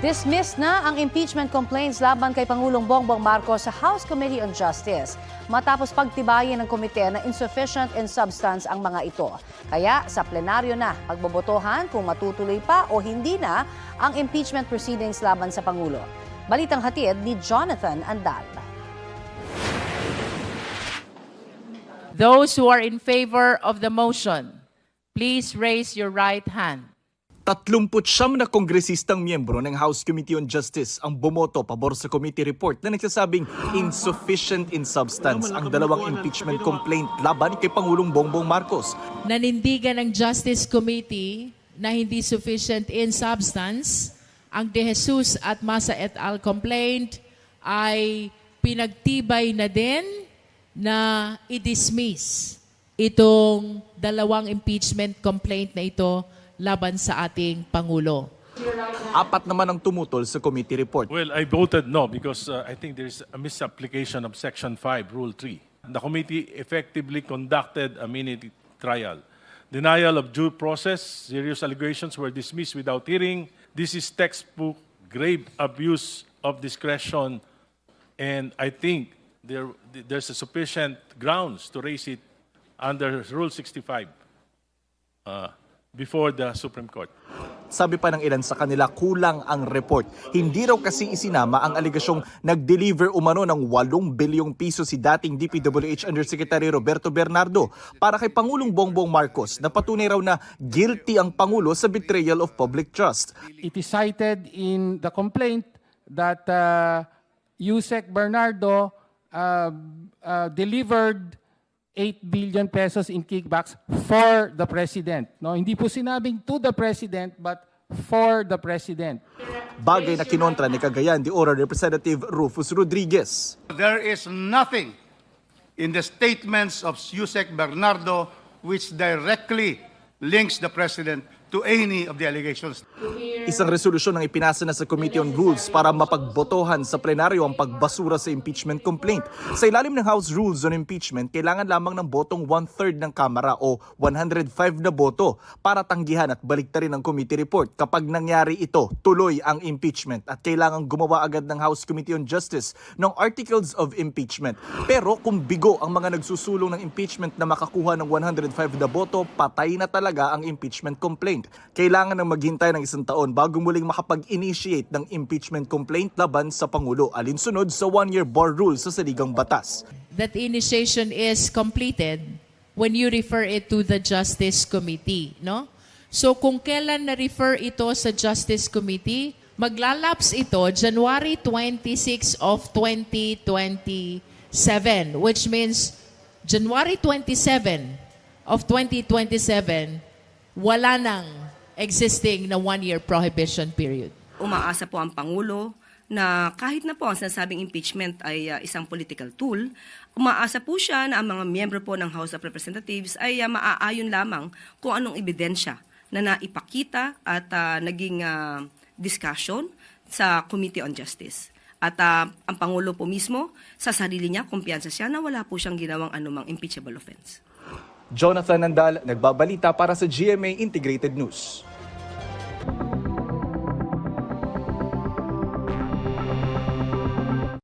Dismissed na ang impeachment complaints laban kay Pangulong Bongbong Marcos sa House Committee on Justice matapos pagtibayin ng komite na insufficient in substance ang mga ito. Kaya sa plenaryo na pagbobotohan kung matutuloy pa o hindi na ang impeachment proceedings laban sa Pangulo. Balitang hatid ni Jonathan Andal. Those who are in favor of the motion, please raise your right hand. 39 na kongresistang miyembro ng House Committee on Justice ang bumoto pabor sa committee report na nagsasabing insufficient in substance ang dalawang impeachment complaint laban kay Pangulong Bongbong Marcos. Nanindigan ng Justice Committee na hindi sufficient in substance ang De Jesus at Masa et al. Complaint ay pinagtibay na din na i-dismiss itong dalawang impeachment complaint na ito laban sa ating Pangulo. Apat naman ang tumutol sa committee report. Well, I voted no because I think there's a misapplication of Section 5, Rule 3. The committee effectively conducted a mini trial. Denial of due process, serious allegations were dismissed without hearing. This is textbook grave abuse of discretion, and I think there's a sufficient grounds to raise it under Rule 65 before the Supreme Court. Sabi pa ng ilan sa kanila, kulang ang report. Hindi raw kasi isinama ang aligasyong nag-deliver umano ng 8 bilyong piso si dating DPWH Undersecretary Roberto Bernardo para kay Pangulong Bongbong Marcos na patunay raw na guilty ang Pangulo sa betrayal of public trust. It is cited in the complaint that Yusek Bernardo delivered 8 billion pesos in kickbacks for the President. No, hindi po sinabing to the President but for the President. Bagay na kinontra ni Cagayan de Oro Representative Rufus Rodriguez. There is nothing in the statements of Yusek Bernardo which directly links the President to any of the allegations. Isang resolusyon ang ipinasa na sa Committee on Rules para mapagbotohan sa plenaryo ang pagbasura sa impeachment complaint. Sa ilalim ng House Rules on Impeachment, kailangan lamang ng botong 1/3 ng Kamara o 105 na boto para tanggihan at baliktarin ang committee report. Kapag nangyari ito, tuloy ang impeachment at kailangan gumawa agad ng House Committee on Justice ng Articles of Impeachment. Pero kung bigo ang mga nagsusulong ng impeachment na makakuha ng 105 na boto, patay na talaga ang impeachment complaint. Kailangan nang maghintay ng 1 taon bago muling makapag-initiate ng impeachment complaint laban sa Pangulo alinsunod sa 1-year bar rule sa saligang batas. That initiation is completed when you refer it to the Justice Committee, no? So kung kailan na-refer ito sa Justice Committee, maglalaps ito January 26 of 2027, which means January 27 of 2027, wala nang existing na 1-year prohibition period. Umaasa po ang Pangulo na kahit na po ang sinasabing impeachment ay isang political tool, umaasa po siya na ang mga miyembro po ng House of Representatives ay maaayon lamang kung anong ebidensya na naipakita at naging discussion sa Committee on Justice. At ang Pangulo po mismo, sa sarili niya, kumpiyansa siya na wala po siyang ginawang anumang impeachable offense. Jonathan Andal, nagbabalita para sa GMA Integrated News.